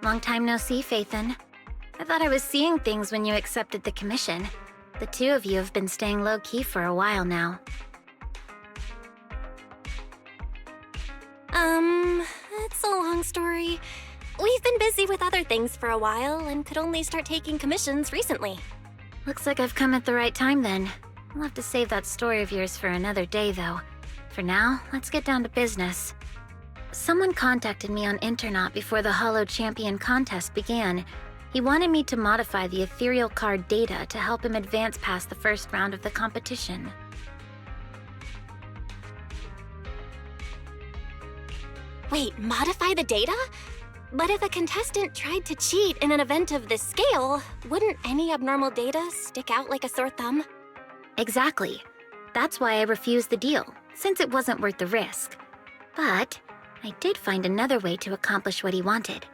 Long time no see, Phaethon. I thought I was seeing things when you accepted the commission. The two of you have been staying low-key for a while now. It's a long story. We've been busy with other things for a while and could only start taking commissions recently. Looks like I've come at the right time then. I'll have to save that story of yours for another day, though. For now, let's get down to business. Someone contacted me on Internaut before the Hollow Champion contest began. He wanted me to modify the ethereal card data to help him advance past the first round of the competition. Wait, modify the data? But if a contestant tried to cheat in an event of this scale, wouldn't any abnormal data stick out like a sore thumb? Exactly. That's why I refused the deal, since it wasn't worth the risk. But I did find another way to accomplish what he wanted.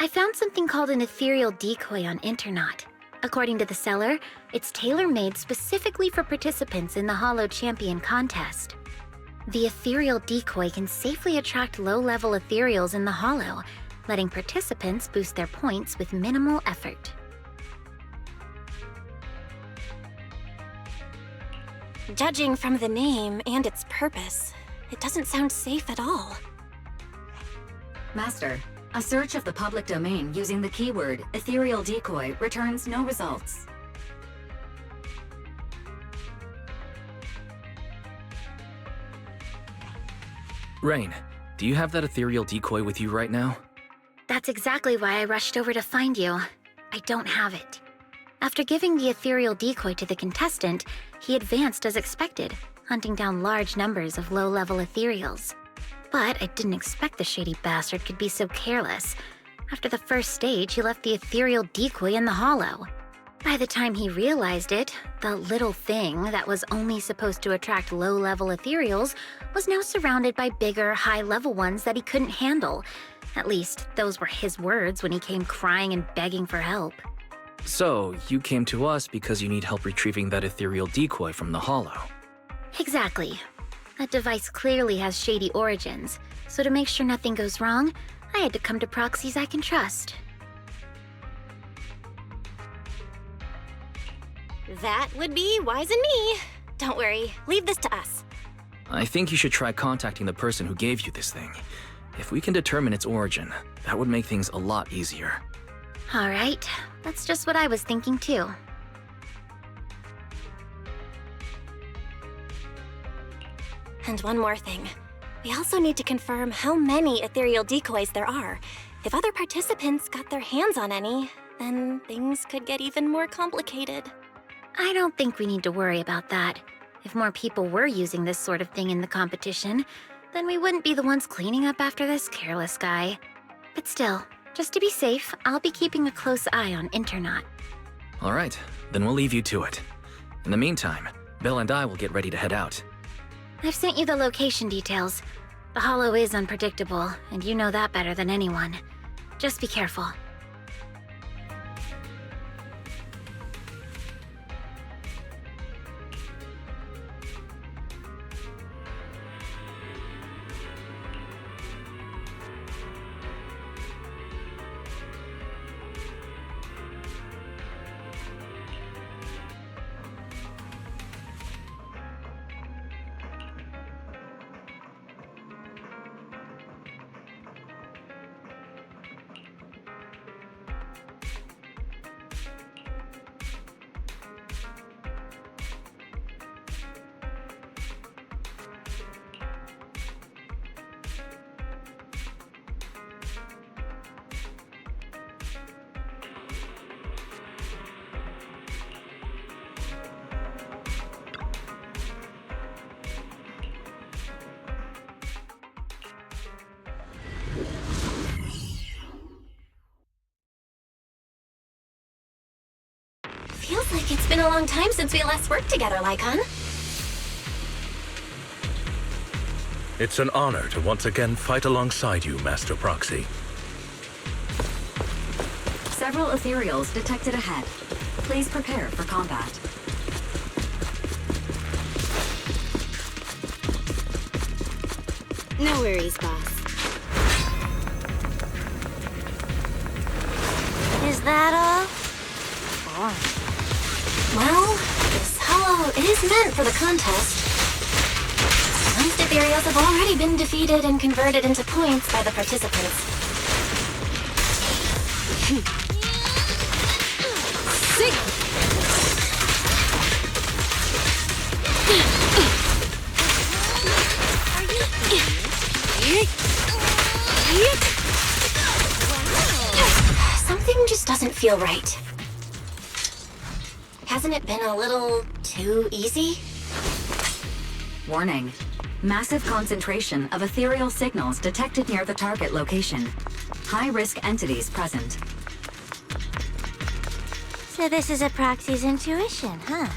I found something called an ethereal decoy on Internaut. According to the seller, it's tailor-made specifically for participants in the Hollow Champion contest. The ethereal decoy can safely attract low-level ethereals in the Hollow, letting participants boost their points with minimal effort. Judging from the name and its purpose, it doesn't sound safe at all. Master, a search of the public domain using the keyword ethereal decoy returns no results. Rain, do you have that ethereal decoy with you right now? That's exactly why I rushed over to find you. I don't have it. After giving the ethereal decoy to the contestant, he advanced as expected, hunting down large numbers of low-level ethereals. But I didn't expect the shady bastard could be so careless. After the first stage, he left the ethereal decoy in the Hollow. By the time he realized it, the little thing that was only supposed to attract low-level ethereals was now surrounded by bigger, high-level ones that he couldn't handle. At least, those were his words when he came crying and begging for help. So, you came to us because you need help retrieving that ethereal decoy from the Hollow. Exactly. That device clearly has shady origins, so to make sure nothing goes wrong, I had to come to Proxies I can trust. That would be wise in me. Don't worry, leave this to us. I think you should try contacting the person who gave you this thing. If we can determine its origin, that would make things a lot easier. All right, that's just what I was thinking too. And one more thing. We also need to confirm how many ethereal decoys there are. If other participants got their hands on any, then things could get even more complicated. I don't think we need to worry about that. If more people were using this sort of thing in the competition, then we wouldn't be the ones cleaning up after this careless guy. But still, just to be safe, I'll be keeping a close eye on Internaut. All right, then we'll leave you to it. In the meantime, Belle and I will get ready to head out. I've sent you the location details. The Hollow is unpredictable, and you know that better than anyone. Just be careful. Feels like it's been a long time since we last worked together, Lycon. It's an honor to once again fight alongside you, Master Proxy. Several ethereals detected ahead. Please prepare for combat. No worries, boss. that all? Boring. Well, this hollow is meant for the contest. Most ethereals have already been defeated and converted into points by the participants. Something just doesn't feel right. Hasn't it been a little too easy? Warning. Massive concentration of ethereal signals detected near the target location. High-risk entities present. So this is a Proxy's intuition, huh?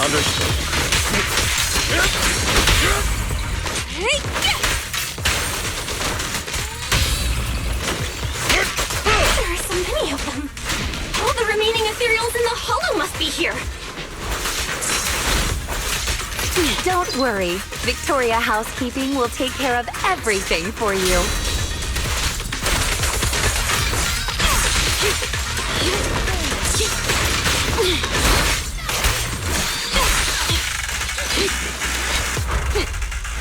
Understood. There are so many of them. All the remaining ethereals in the hollow must be here. Don't worry. Victoria Housekeeping will take care of everything for you.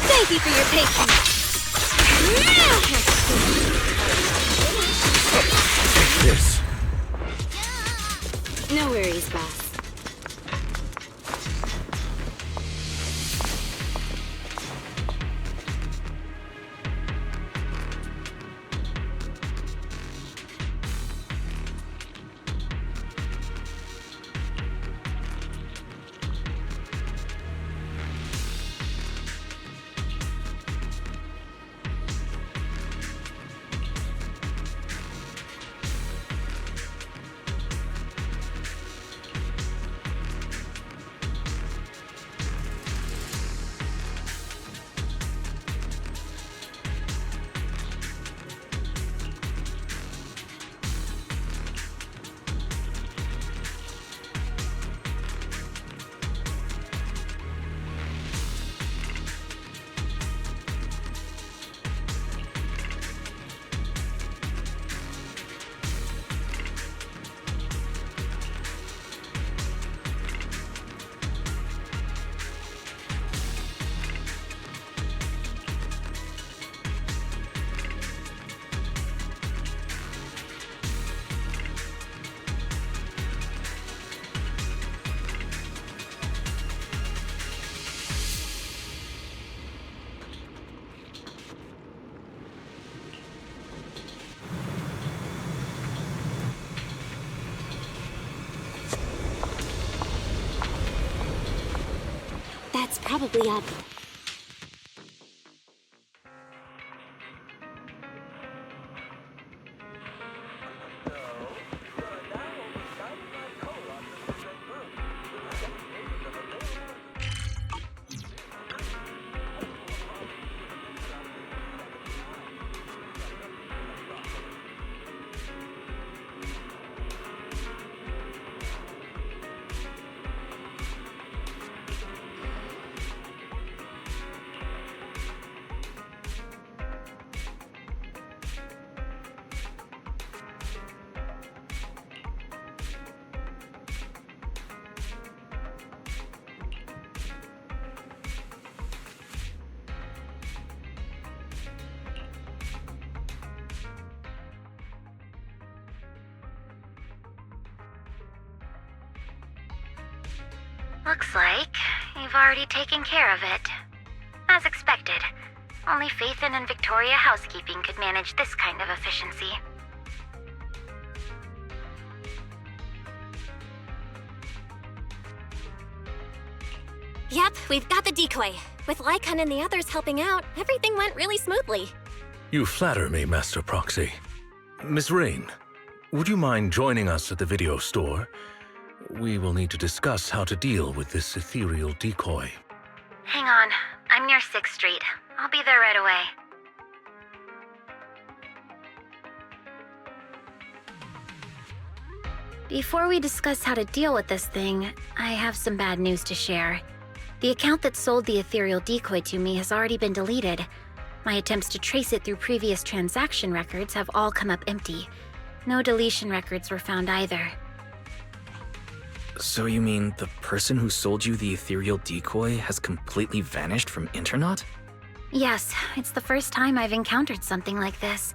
Thank you for your patience. Take this. No worries, boss. That's probably up. Looks like you've already taken care of it. As expected, only Faithin and Victoria Housekeeping could manage this kind of efficiency. Yep, we've got the decoy. With Lycon and the others helping out, everything went really smoothly. You flatter me, Master Proxy. Miss Rain, would you mind joining us at the video store? We will need to discuss how to deal with this ethereal decoy. Hang on, I'm near 6th Street. I'll be there right away. Before we discuss how to deal with this thing, I have some bad news to share. The account that sold the ethereal decoy to me has already been deleted. My attempts to trace it through previous transaction records have all come up empty. No deletion records were found either. So you mean the person who sold you the ethereal decoy has completely vanished from Internet? Yes, it's the first time I've encountered something like this.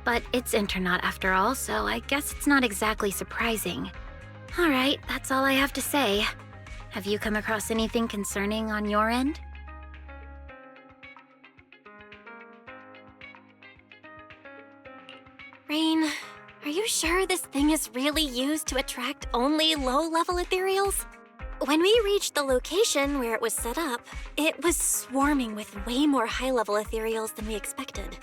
But it's Internet after all, so I guess it's not exactly surprising. Alright, that's all I have to say. Have you come across anything concerning on your end? Rain, are you sure this thing is really used to attract only low-level ethereals? When we reached the location where it was set up, it was swarming with way more high-level ethereals than we expected.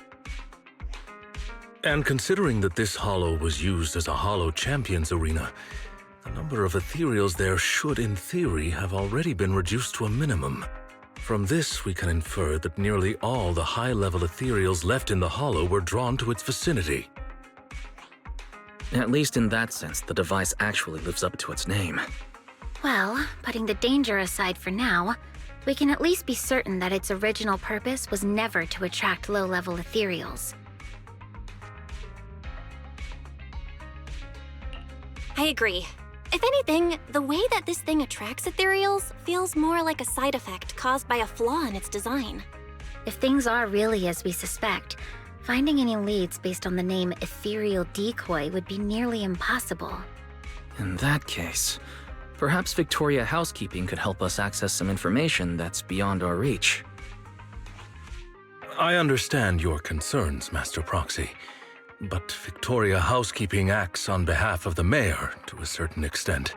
And considering that this hollow was used as a hollow champions arena, the number of ethereals there should, in theory, have already been reduced to a minimum. From this, we can infer that nearly all the high-level ethereals left in the hollow were drawn to its vicinity. At least in that sense, the device actually lives up to its name. Well, putting the danger aside for now, we can at least be certain that its original purpose was never to attract low-level ethereals. I agree. If anything, the way that this thing attracts ethereals feels more like a side effect caused by a flaw in its design. If things are really as we suspect, finding any leads based on the name Ethereal Decoy would be nearly impossible. In that case, perhaps Victoria Housekeeping could help us access some information that's beyond our reach. I understand your concerns, Master Proxy, but Victoria Housekeeping acts on behalf of the mayor to a certain extent.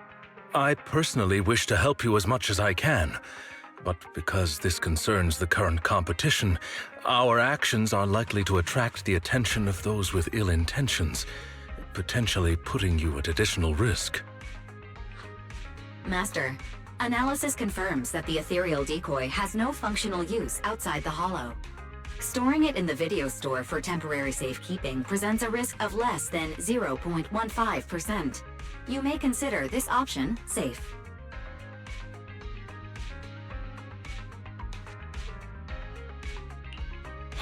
I personally wish to help you as much as I can, but because this concerns the current competition, our actions are likely to attract the attention of those with ill intentions, potentially putting you at additional risk. Master, analysis confirms that the ethereal decoy has no functional use outside the hollow. Storing it in the video store for temporary safekeeping presents a risk of less than 0.15%. You may consider this option safe.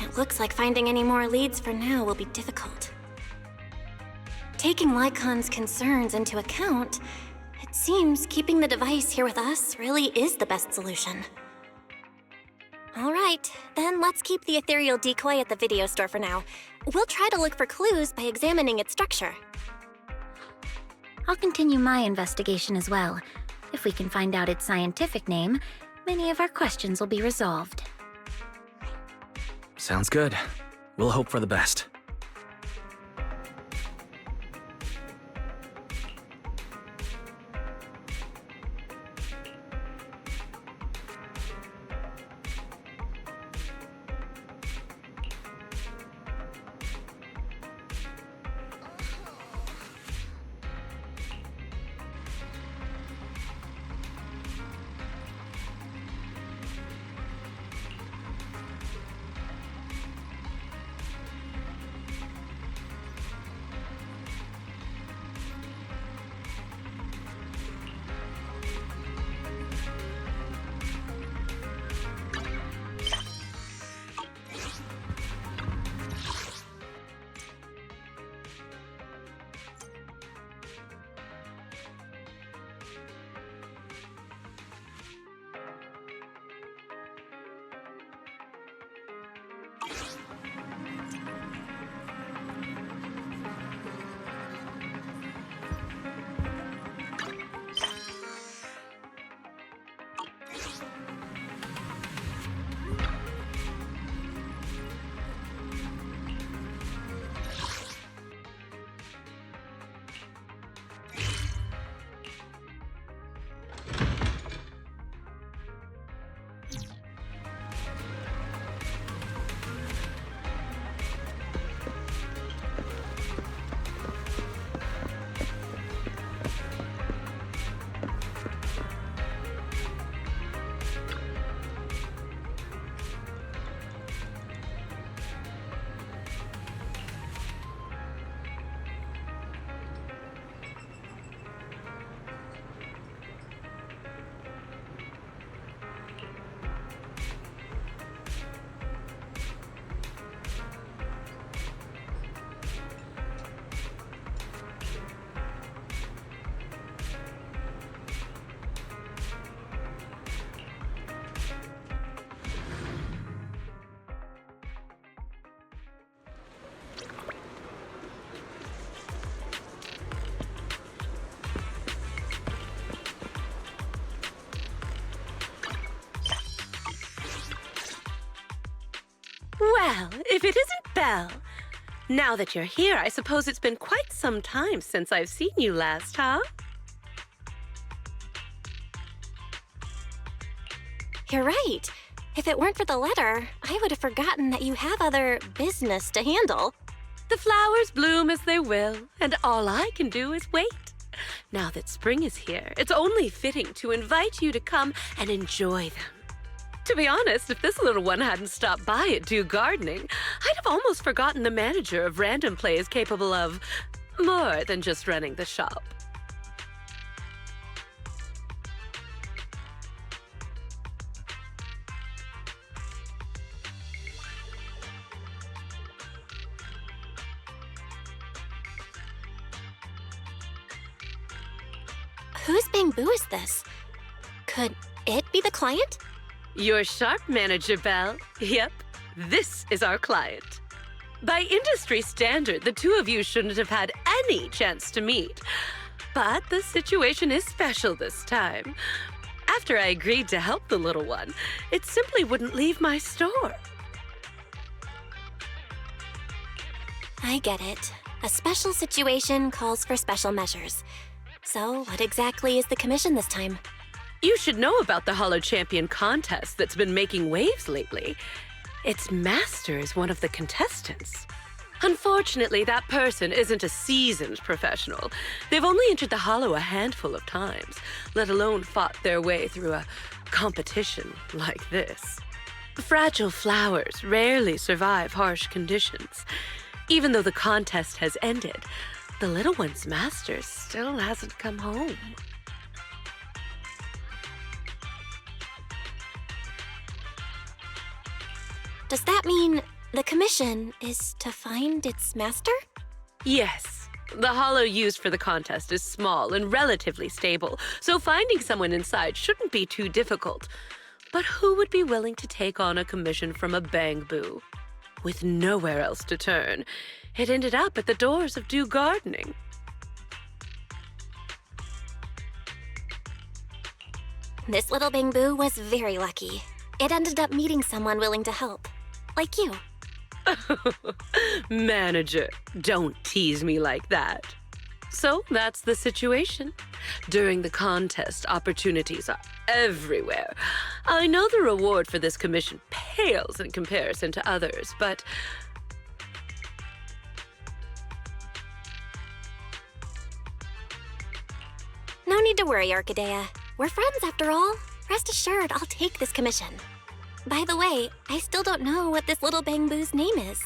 It looks like finding any more leads for now will be difficult. Taking Lycon's concerns into account, it seems keeping the device here with us really is the best solution. All right, then let's keep the ethereal decoy at the video store for now. We'll try to look for clues by examining its structure. I'll continue my investigation as well. If we can find out its scientific name, many of our questions will be resolved. Sounds good. We'll hope for the best. Well, if it isn't Belle. Now that you're here, I suppose it's been quite some time since I've seen you last, huh? You're right. If it weren't for the letter, I would have forgotten that you have other business to handle. The flowers bloom as they will, and all I can do is wait. Now that spring is here, it's only fitting to invite you to come and enjoy them. To be honest, if this little one hadn't stopped by at Do Gardening, I'd have almost forgotten the manager of Random Play is capable of more than just running the shop. Whose bamboo is this? Could it be the client? You're sharp, Manager Belle. Yep, this is our client. By industry standard, the two of you shouldn't have had any chance to meet. But the situation is special this time. After I agreed to help the little one, it simply wouldn't leave my store. I get it. A special situation calls for special measures. So, what exactly is the commission this time? You should know about the Hollow Champion contest that's been making waves lately. Its master is one of the contestants. Unfortunately, that person isn't a seasoned professional. They've only entered the Hollow a handful of times, let alone fought their way through a competition like this. Fragile flowers rarely survive harsh conditions. Even though the contest has ended, the little one's master still hasn't come home. Does that mean the commission is to find its master? Yes. The hollow used for the contest is small and relatively stable, so finding someone inside shouldn't be too difficult. But who would be willing to take on a commission from a bamboo? With nowhere else to turn, it ended up at the doors of Do Gardening. This little bamboo was very lucky. It ended up meeting someone willing to help. Like you. Manager, don't tease me like that. So that's the situation. During the contest, opportunities are everywhere. I know the reward for this commission pales in comparison to others, but no need to worry, Orchidea. We're friends after all. Rest assured, I'll take this commission. By the way, I still don't know what this little bamboo's name is.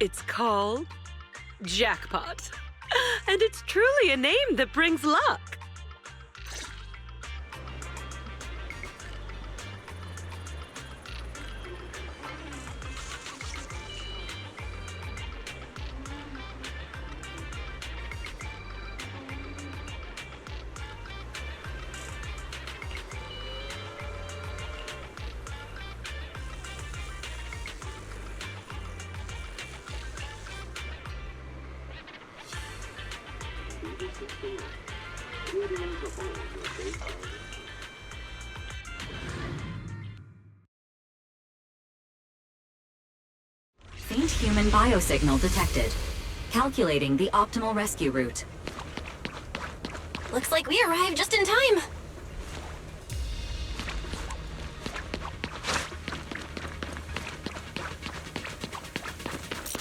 it's called Jackpot. And it's truly a name that brings luck. Faint human biosignal detected. Calculating the optimal rescue route. Looks like we arrived just in time.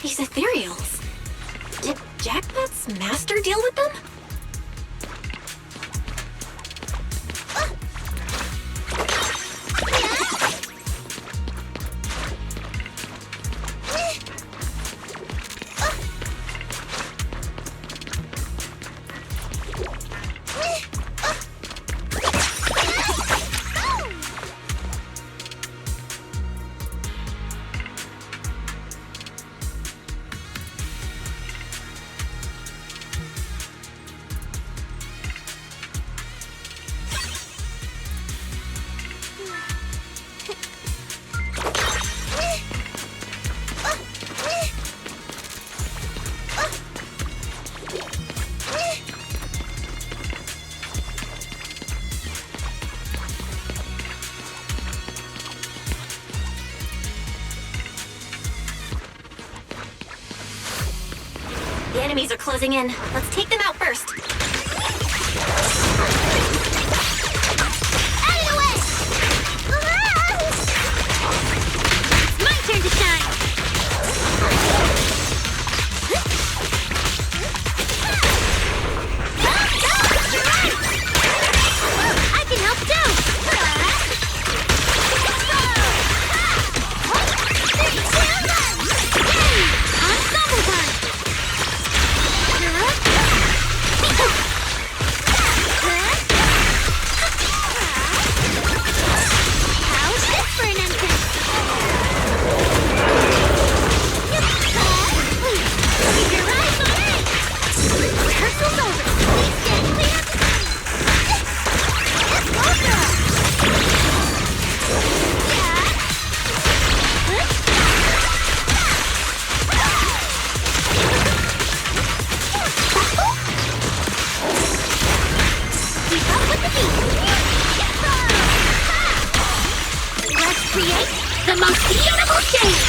These ethereals. Did Jackpot's master deal with them? The enemies are closing in. Let's take them out first. Out of the way! It's my turn to shine! I can help too! Ensemble time! How's this for an entrance? Keep your eyes on me! Rehearsal's over. Please stand clear. Let's go, girl! Keep up with the beat. Let's create the most beautiful stage.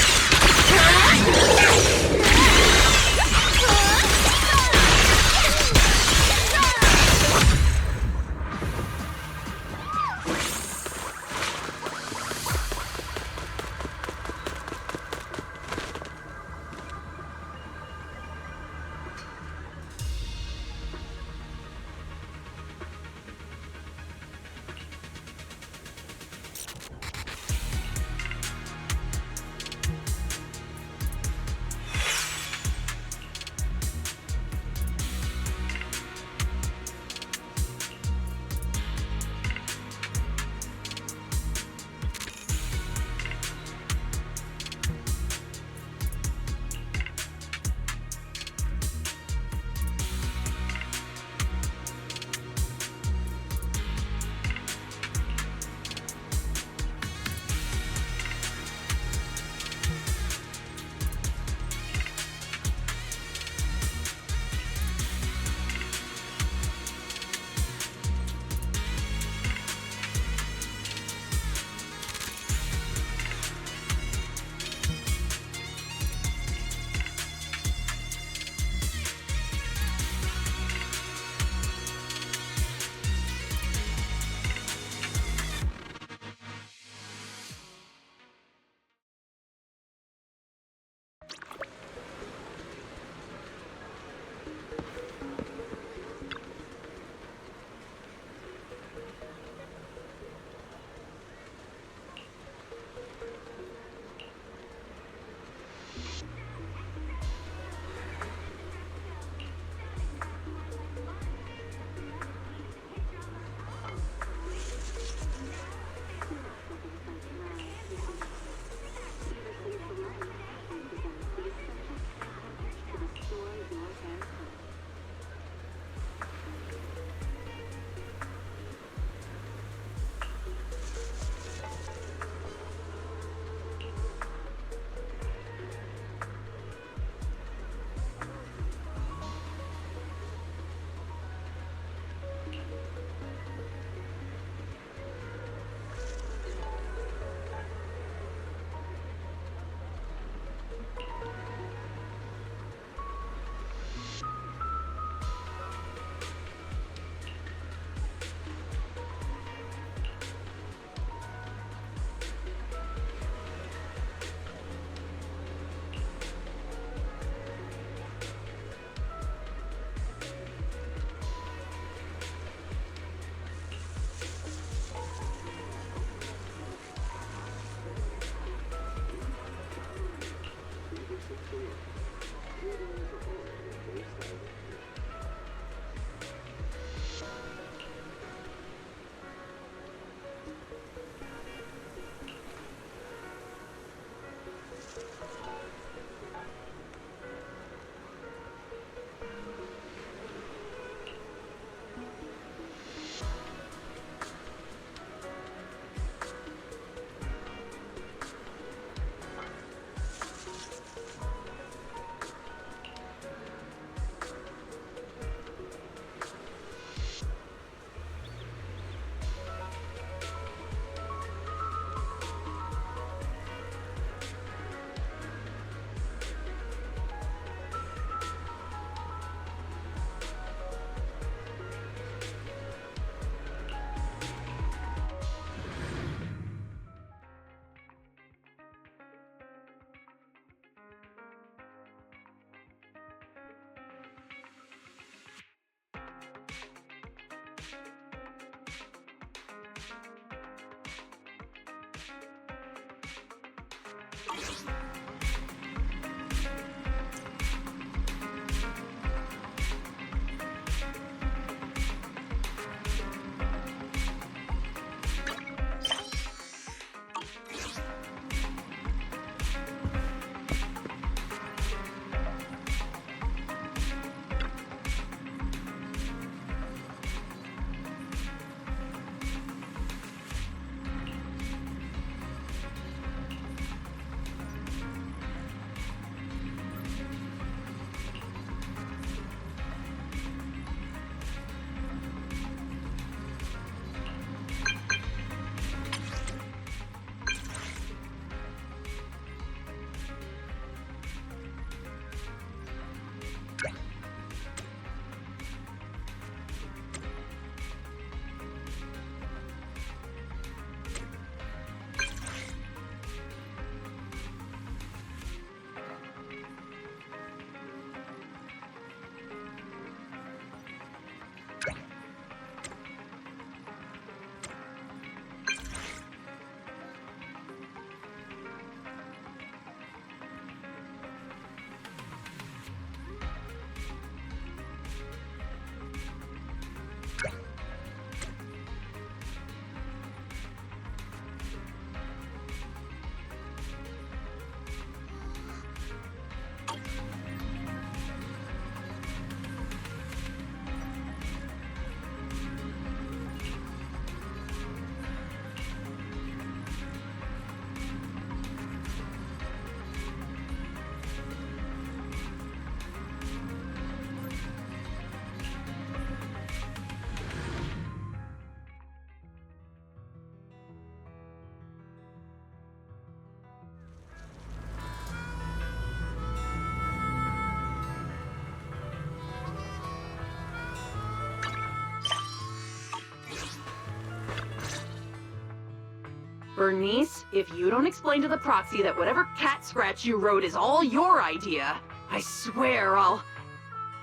Bernice, if you don't explain to the Proxy that whatever cat scratch you wrote is all your idea, I swear I'll...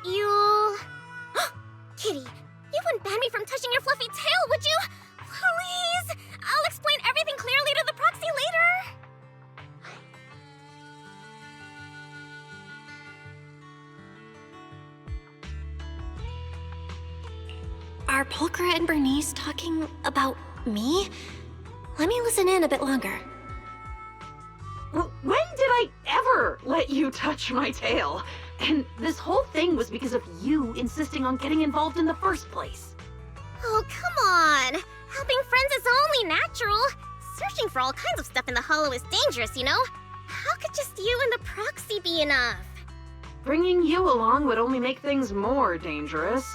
You... Kitty, you wouldn't ban me from touching your fluffy tail, would you? Please! I'll explain everything clearly to the Proxy later! Are Pulchra and Bernice talking about me? Let me listen in a bit longer. When did I ever let you touch my tail? And this whole thing was because of you insisting on getting involved in the first place. Oh, come on! Helping friends is only natural. Searching for all kinds of stuff in the Hollow is dangerous, you know? How could just you and the Proxy be enough? Bringing you along would only make things more dangerous.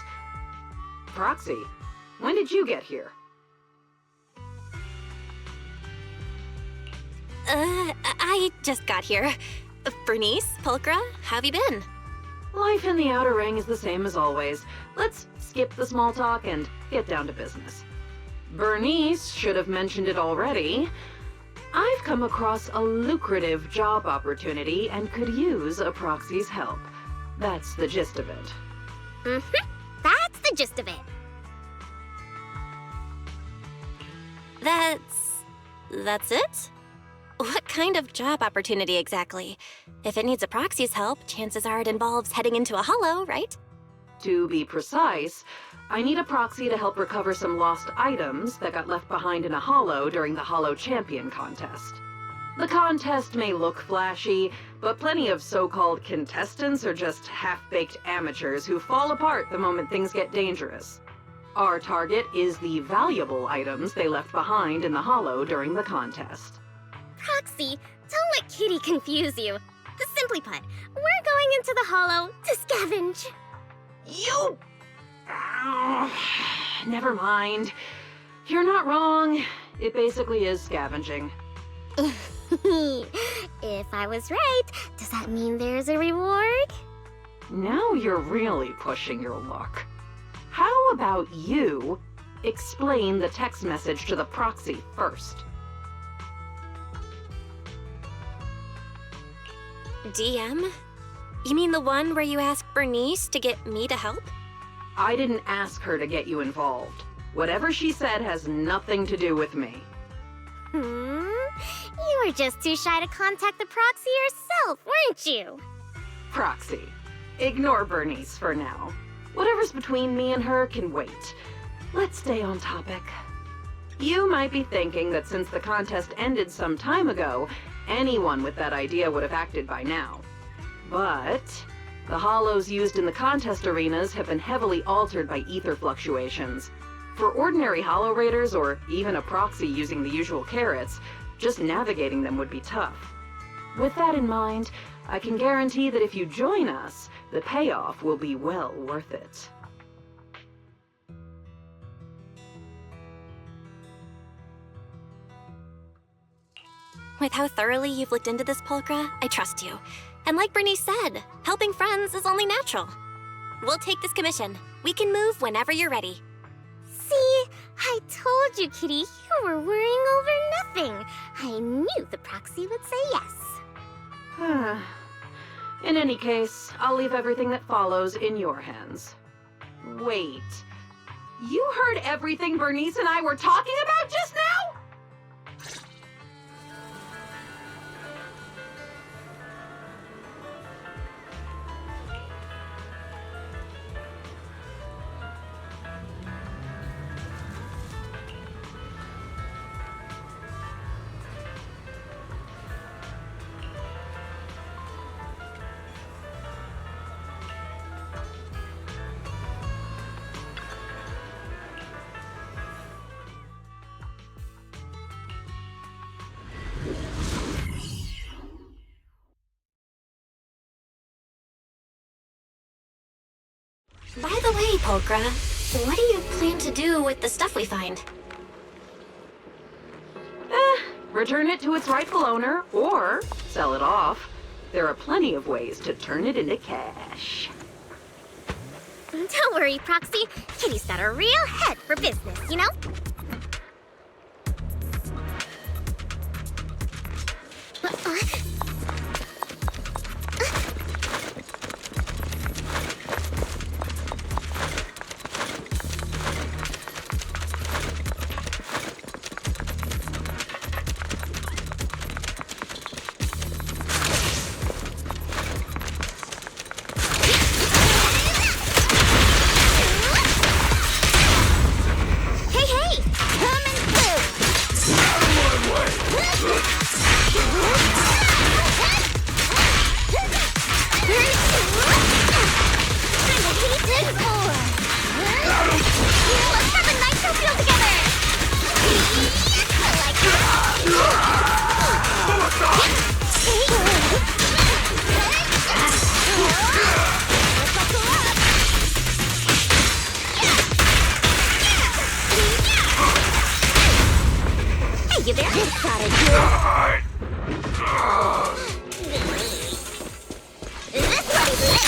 Proxy, when did you get here? I just got here. Bernice, Pulchra, how have you been? Life in the Outer Ring is the same as always. Let's skip the small talk and get down to business. Bernice should have mentioned it already. I've come across a lucrative job opportunity and could use a Proxy's help. That's the gist of it. Mm-hmm. That's the gist of it. That's it? What kind of job opportunity exactly? If it needs a Proxy's help, chances are it involves heading into a hollow, right? To be precise, I need a Proxy to help recover some lost items that got left behind in a hollow during the Hollow Champion contest. The contest may look flashy, but plenty of so-called contestants are just half-baked amateurs who fall apart the moment things get dangerous. Our target is the valuable items they left behind in the hollow during the contest. Proxy, don't let Kitty confuse you. Simply put, we're going into the hollow to scavenge. You... Never mind. You're not wrong. It basically is scavenging. If I was right, does that mean there's a reward? Now you're really pushing your luck. How about you explain the text message to the Proxy first? DM? You mean the one where you asked Bernice to get me to help? I didn't ask her to get you involved. Whatever she said has nothing to do with me. You were just too shy to contact the Proxy yourself, weren't you? Proxy, ignore Bernice for now. Whatever's between me and her can wait. Let's stay on topic. You might be thinking that since the contest ended some time ago, anyone with that idea would have acted by now. But the hollows used in the contest arenas have been heavily altered by ether fluctuations. For ordinary hollow raiders, or even a Proxy using the usual carrots, just navigating them would be tough. With that in mind, I can guarantee that if you join us, the payoff will be well worth it. With how thoroughly you've looked into this, Pulchra, I trust you. And like Bernice said, helping friends is only natural. We'll take this commission. We can move whenever you're ready. See? I told you, Kitty, you were worrying over nothing. I knew the Proxy would say yes. In any case, I'll leave everything that follows in your hands. Wait. You heard everything Bernice and I were talking about just now? By the way, Pulchra, what do you plan to do with the stuff we find? Return it to its rightful owner, or sell it off. There are plenty of ways to turn it into cash. Don't worry, Proxy. Kitty's got a real head for business, you know? You there? Gotta do it. This one's lit.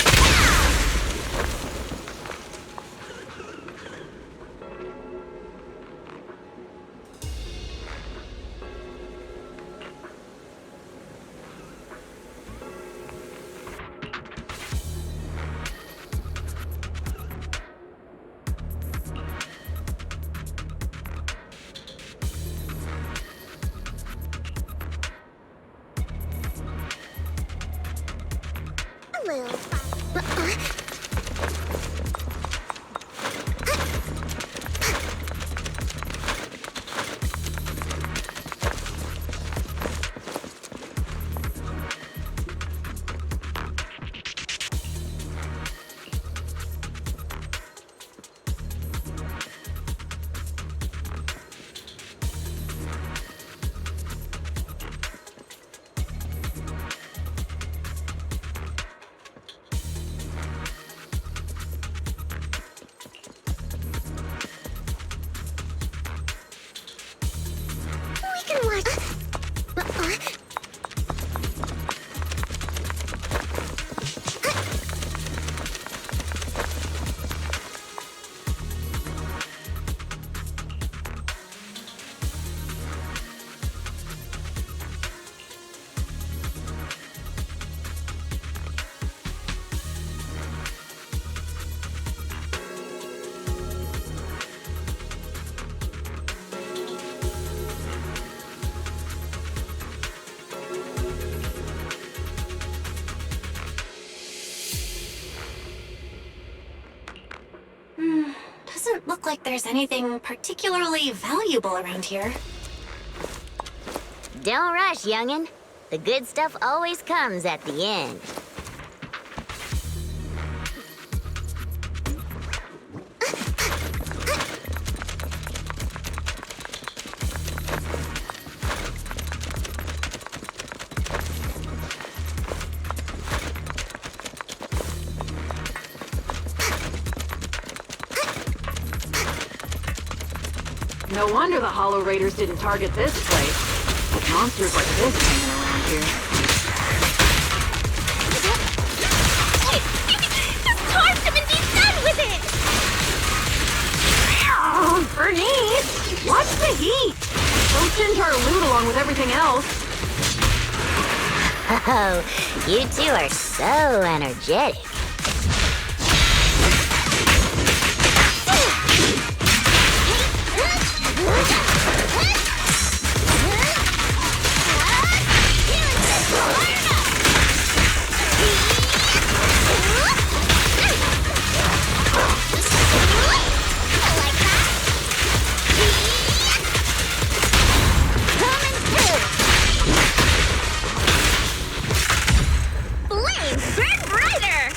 Doesn't look like there's anything particularly valuable around here. Don't rush, youngin'. The good stuff always comes at the end. No wonder the Hollow Raiders didn't target this place. With monsters like this hanging around here. Just carve them and be done with it! Bernice! Watch the heat! Don't singe our loot along with everything else. Oh, you two are so energetic. Flames burn brighter!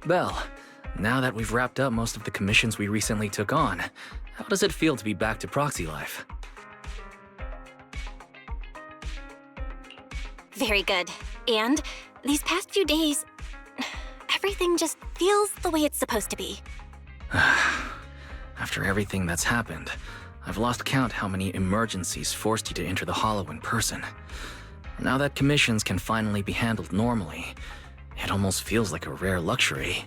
Belle, now that we've wrapped up most of the commissions we recently took on, how does it feel to be back to Proxy life? Very good. And these past few days, everything just feels the way it's supposed to be. After everything that's happened, I've lost count how many emergencies forced you to enter the Hollow in person. Now that commissions can finally be handled normally, it almost feels like a rare luxury.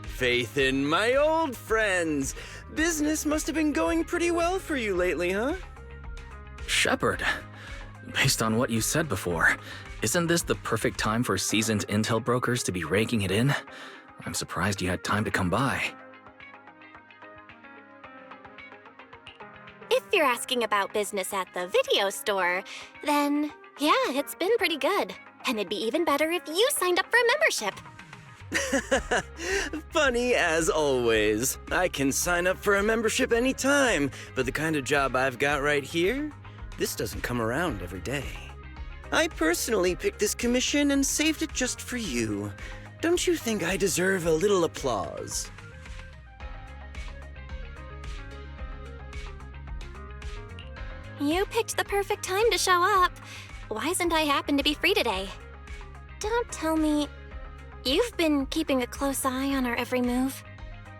Faith in my old friends. Business must have been going pretty well for you lately, huh? Shepard, based on what you said before, isn't this the perfect time for seasoned intel brokers to be raking it in? I'm surprised you had time to come by. If you're asking about business at the video store, then yeah, it's been pretty good. And it'd be even better if you signed up for a membership. Funny as always. I can sign up for a membership anytime, but the kind of job I've got right here, this doesn't come around every day. I personally picked this commission and saved it just for you. Don't you think I deserve a little applause? You picked the perfect time to show up. Why isn't I happen to be free today? Don't tell me you've been keeping a close eye on our every move.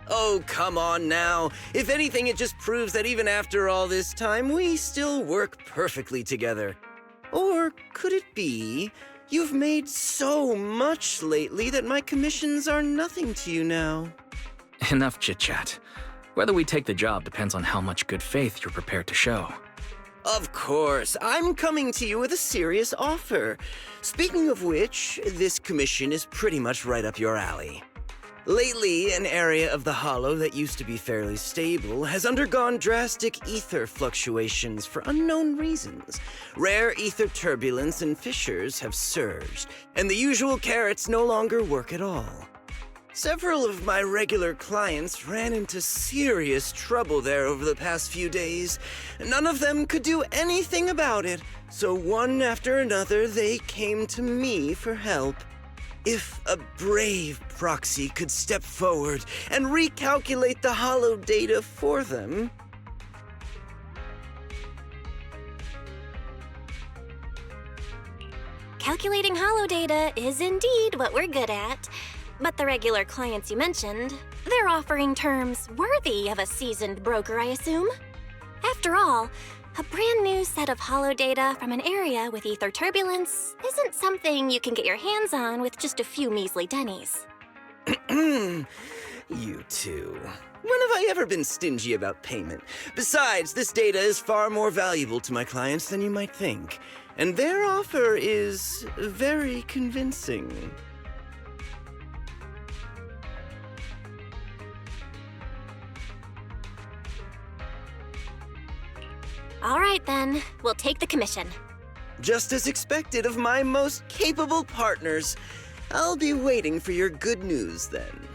Oh, come on now. If anything, it just proves that even after all this time, we still work perfectly together. Or could it be you've made so much lately that my commissions are nothing to you now? Enough chit-chat. Whether we take the job depends on how much good faith you're prepared to show. Of course, I'm coming to you with a serious offer. Speaking of which, this commission is pretty much right up your alley. Lately, an area of the Hollow that used to be fairly stable has undergone drastic ether fluctuations for unknown reasons. Rare ether turbulence and fissures have surged, and the usual carrots no longer work at all. Several of my regular clients ran into serious trouble there over the past few days. None of them could do anything about it, so one after another they came to me for help. If a brave Proxy could step forward and recalculate the Hollow data for them... Calculating Hollow data is indeed what we're good at. But the regular clients you mentioned, they're offering terms worthy of a seasoned broker, I assume. After all, a brand new set of Hollow data from an area with ether turbulence isn't something you can get your hands on with just a few measly pennies. You two. When have I ever been stingy about payment? Besides, this data is far more valuable to my clients than you might think. And their offer is very convincing. All right, then. We'll take the commission. Just as expected of my most capable partners. I'll be waiting for your good news then.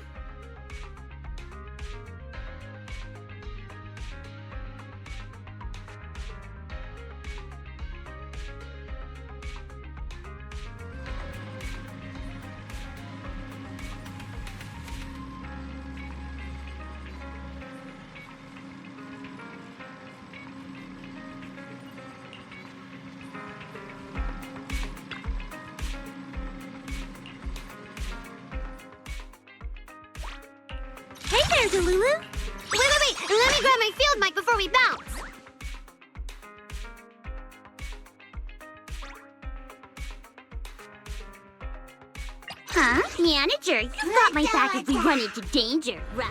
Hey there, Delulu! Wait! Let me grab my field mic before we bounce! Huh? Manager, you got my back if we run into danger, right?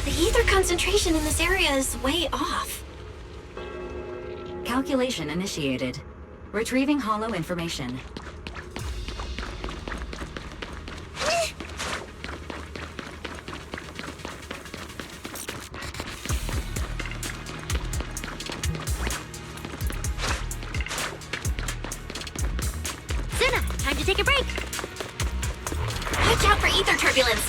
The ether concentration in this area is way off. Calculation initiated. Retrieving Hollow information. Time to take a break! Watch out for ether turbulence!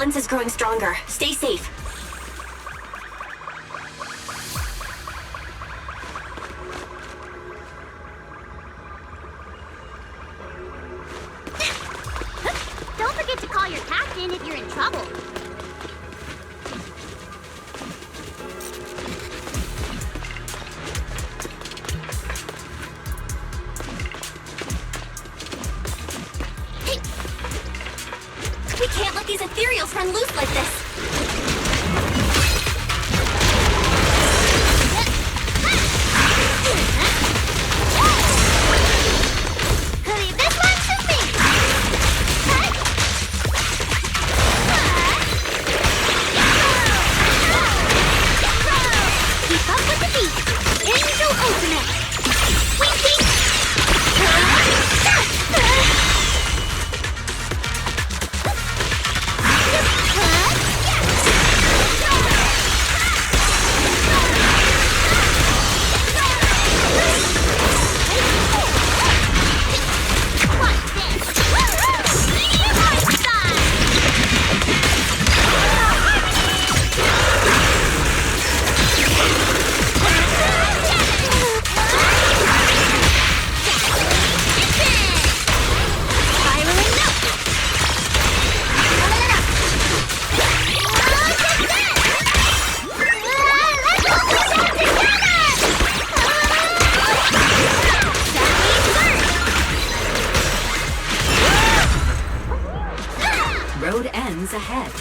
defense is growing stronger. Stay safe. Don't forget to call your captain if you're in trouble. We can't let these ethereals run loose like this. Leave this one to me. Keep up with the beat. Angel Ultimate. Winking. Road ends ahead.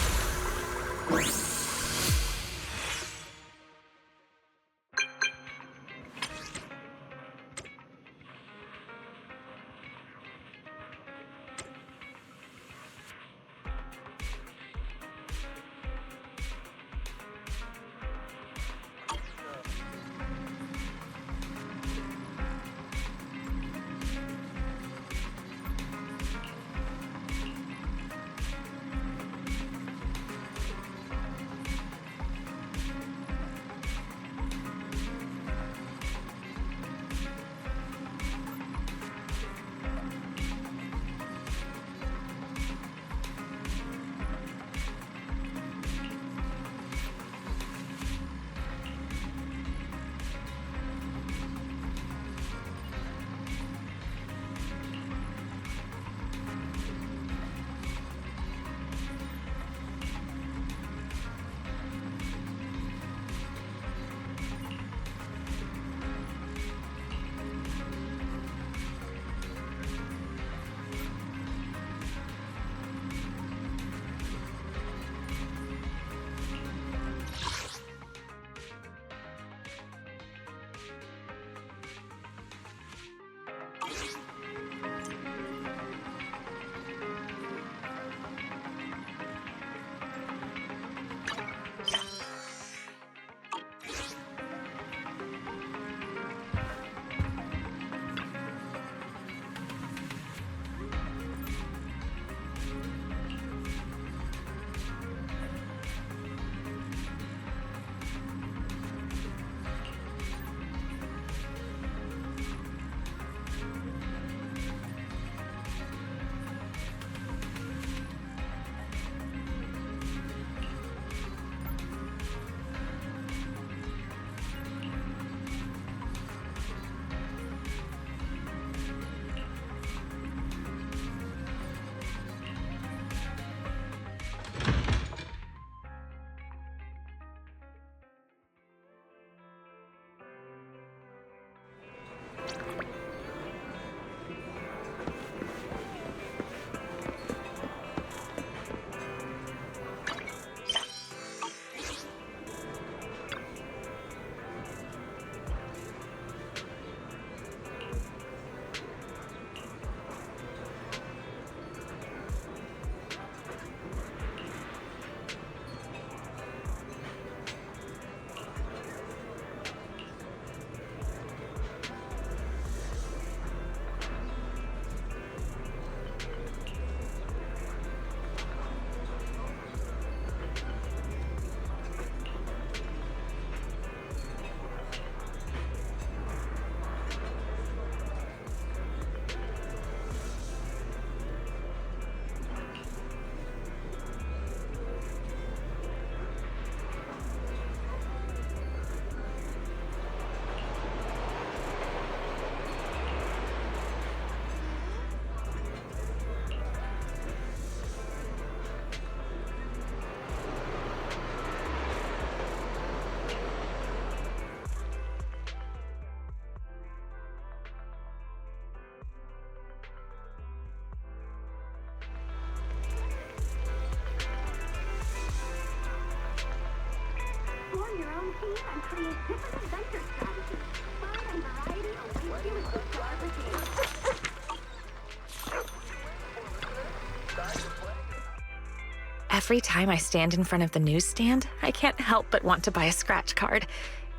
Every time I stand in front of the newsstand, I can't help but want to buy a scratch card,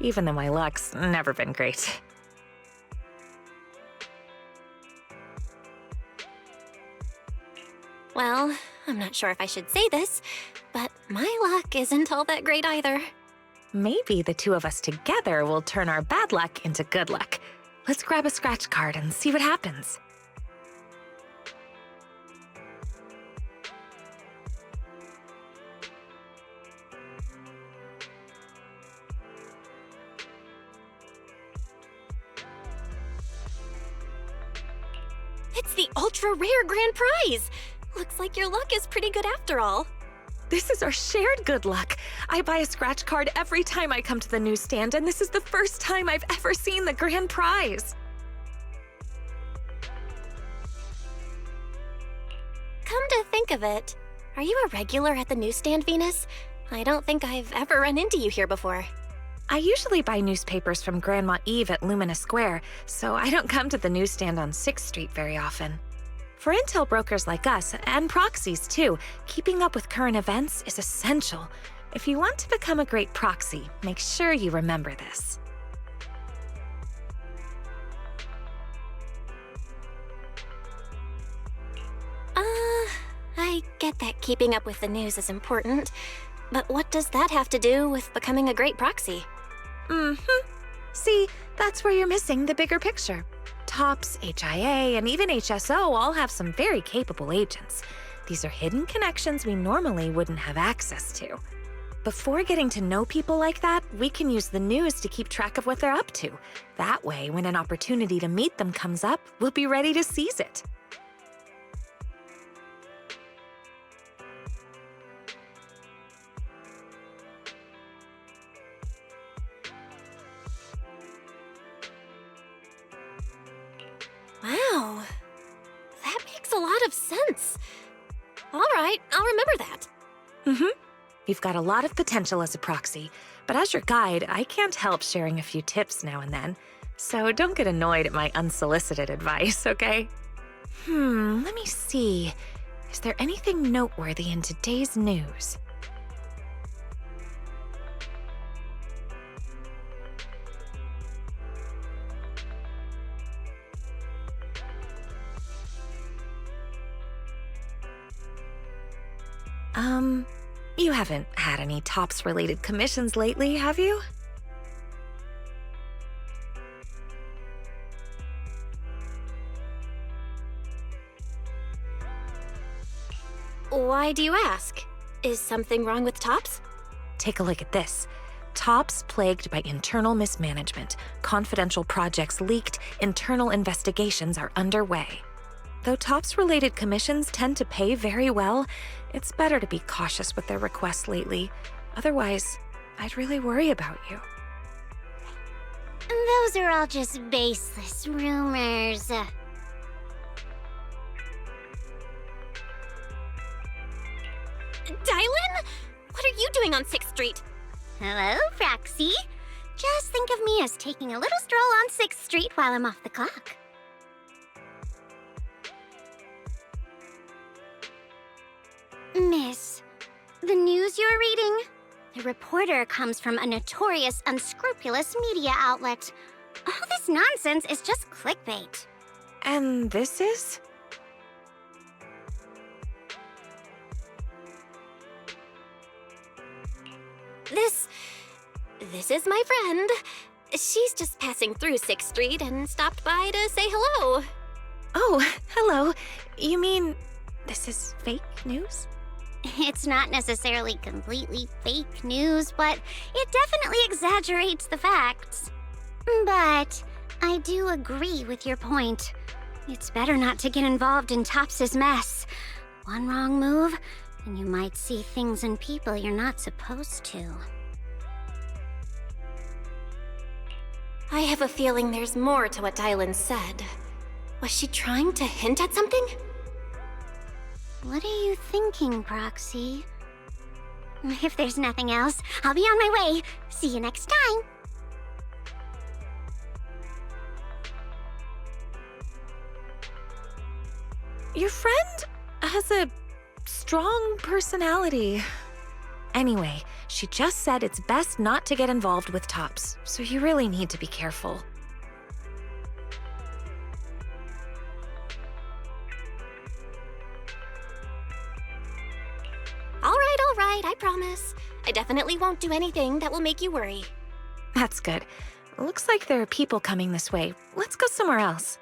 even though my luck's never been great. Well, I'm not sure if I should say this, but my luck isn't all that great either. Maybe the two of us together will turn our bad luck into good luck. Let's grab a scratch card and see what happens. It's the ultra-rare grand prize! Looks like your luck is pretty good after all. This is our shared good luck. I buy a scratch card every time I come to the newsstand, and this is the first time I've ever seen the grand prize. Come to think of it, are you a regular at the newsstand, Venus? I don't think I've ever run into you here before. I usually buy newspapers from Grandma Eve at Lumina Square, so I don't come to the newsstand on 6th Street very often. For intel brokers like us, and proxies too, keeping up with current events is essential. If you want to become a great proxy, make sure you remember this. I get that keeping up with the news is important, but what does that have to do with becoming a great proxy? See, that's where you're missing the bigger picture. TOPS, HIA, and even HSO all have some very capable agents. These are hidden connections we normally wouldn't have access to. Before getting to know people like that, we can use the news to keep track of what they're up to. That way, when an opportunity to meet them comes up, we'll be ready to seize it. Wow, that makes a lot of sense. All right, I'll remember that. You've got a lot of potential as a proxy, but as your guide, I can't help sharing a few tips now and then. So don't get annoyed at my unsolicited advice, okay? Let me see. Is there anything noteworthy in today's news? You haven't had any TOPS-related commissions lately, have you? Why do you ask? Is something wrong with TOPS? Take a look at this. TOPS plagued by internal mismanagement, confidential projects leaked, internal investigations are underway. Though TOPS-related commissions tend to pay very well, it's better to be cautious with their requests lately. Otherwise, I'd really worry about you. Those are all just baseless rumors. Dylan? What are you doing on 6th Street? Hello, Proxy. Just think of me as taking a little stroll on 6th Street while I'm off the clock. Miss, the news you're reading? The reporter comes from a notorious, unscrupulous media outlet. All this nonsense is just clickbait. And this is? This is my friend. She's just passing through 6th Street and stopped by to say hello. Oh, hello. You mean this is fake news? It's not necessarily completely fake news, but it definitely exaggerates the facts. But I do agree with your point. It's better not to get involved in Tops's mess. One wrong move, and you might see things and people you're not supposed to. I have a feeling there's more to what Dylan said. Was she trying to hint at something? What are you thinking, Proxy? If there's nothing else, I'll be on my way. See you next time. Your friend has a strong personality. Anyway, she just said it's best not to get involved with Tops, so you really need to be careful. All right, I promise. I definitely won't do anything that will make you worry. That's good. Looks like there are people coming this way. Let's go somewhere else.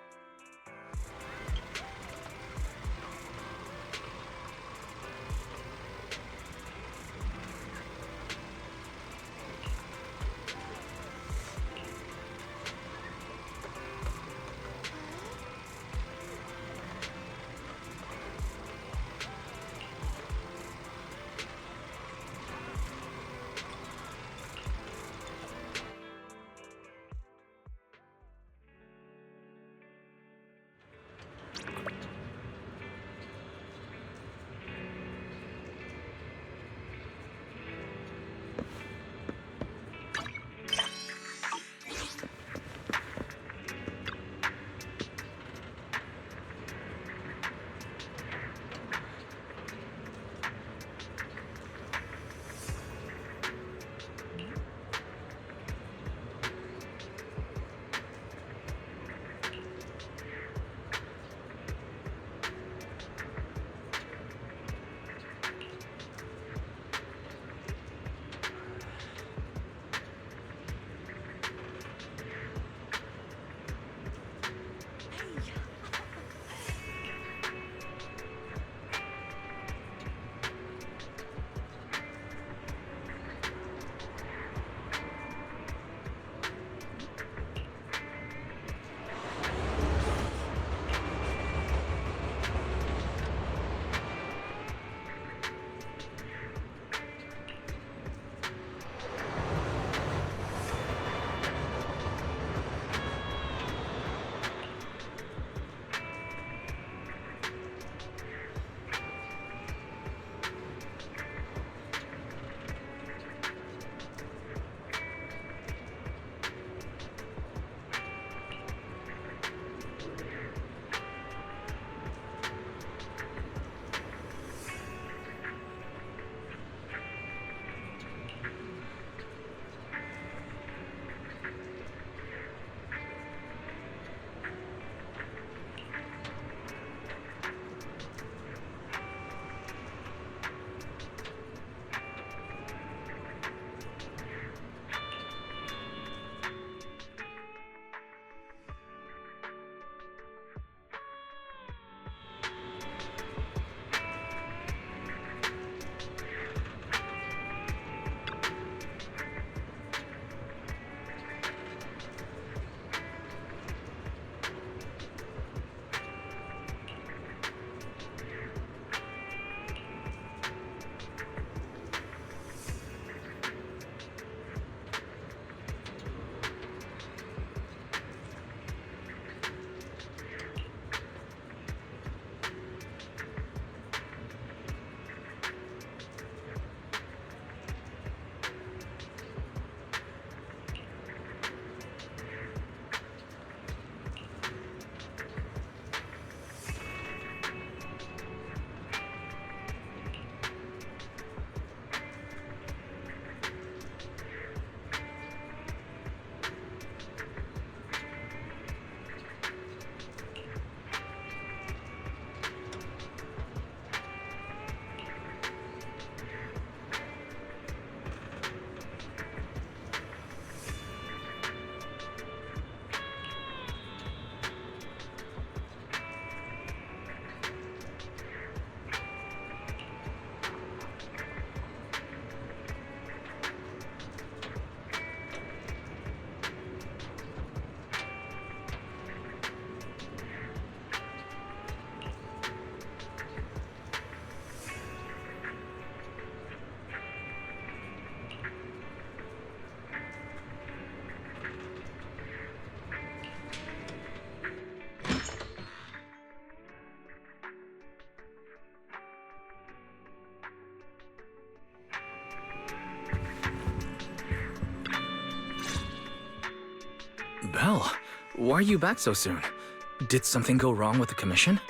Belle, why are you back so soon? Did something go wrong with the commission?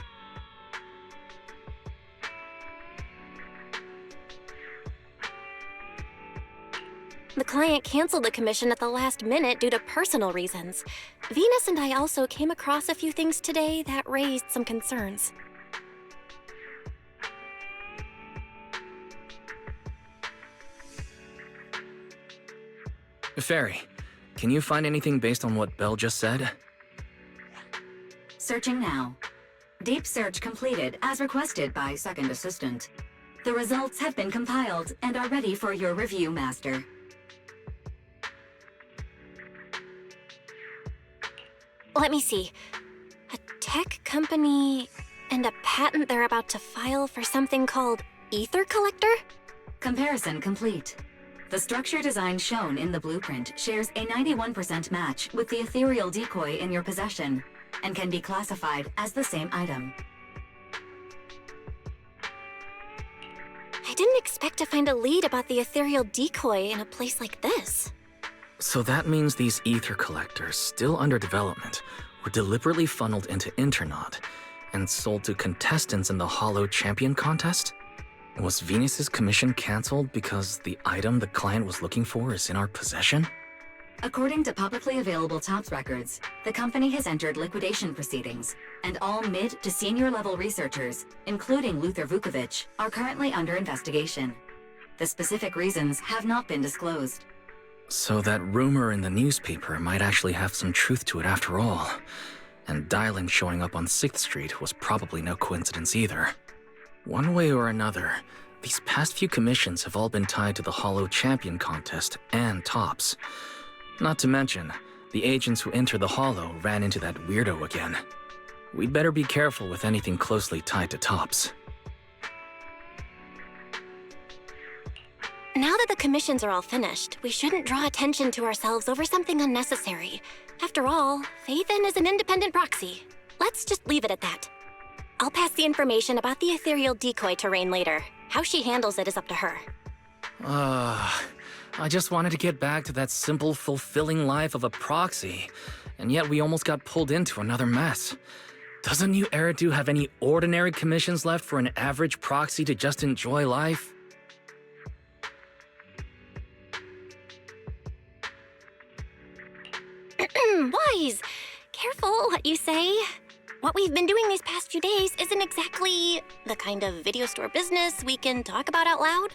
The client canceled the commission at the last minute due to personal reasons. Venus and I also came across a few things today that raised some concerns. Fairy, can you find anything based on what Belle just said? Searching now. Deep search completed as requested by Second Assistant. The results have been compiled and are ready for your review, Master. Let me see. A tech company and a patent they're about to file for something called Ether Collector? Comparison complete. The structure design shown in the blueprint shares a 91% match with the ethereal decoy in your possession and can be classified as the same item. I didn't expect to find a lead about the ethereal decoy in a place like this. So that means these ether collectors, still under development, were deliberately funneled into Internaut and sold to contestants in the Hollow Champion contest? Was Venus's commission cancelled because the item the client was looking for is in our possession? According to publicly available TOPS records, the company has entered liquidation proceedings, and all mid to senior level researchers, including Luther Vukovic, are currently under investigation. The specific reasons have not been disclosed. So that rumor in the newspaper might actually have some truth to it after all. And Dylan showing up on 6th Street was probably no coincidence either. One way or another, these past few commissions have all been tied to the Hollow Champion contest and TOPS. Not to mention, the agents who enter the Hollow ran into that weirdo again. We'd better be careful with anything closely tied to TOPS. Now that the commissions are all finished, we shouldn't draw attention to ourselves over something unnecessary. After all, Faithin is an independent proxy. Let's just leave it at that. I'll pass the information about the ethereal decoy to Rain later. How she handles it is up to her. I just wanted to get back to that simple, fulfilling life of a proxy, and yet we almost got pulled into another mess. Doesn't New Eridu have any ordinary commissions left for an average proxy to just enjoy life? Wise! Careful what you say. What we've been doing these past few days isn't exactly the kind of video store business we can talk about out loud.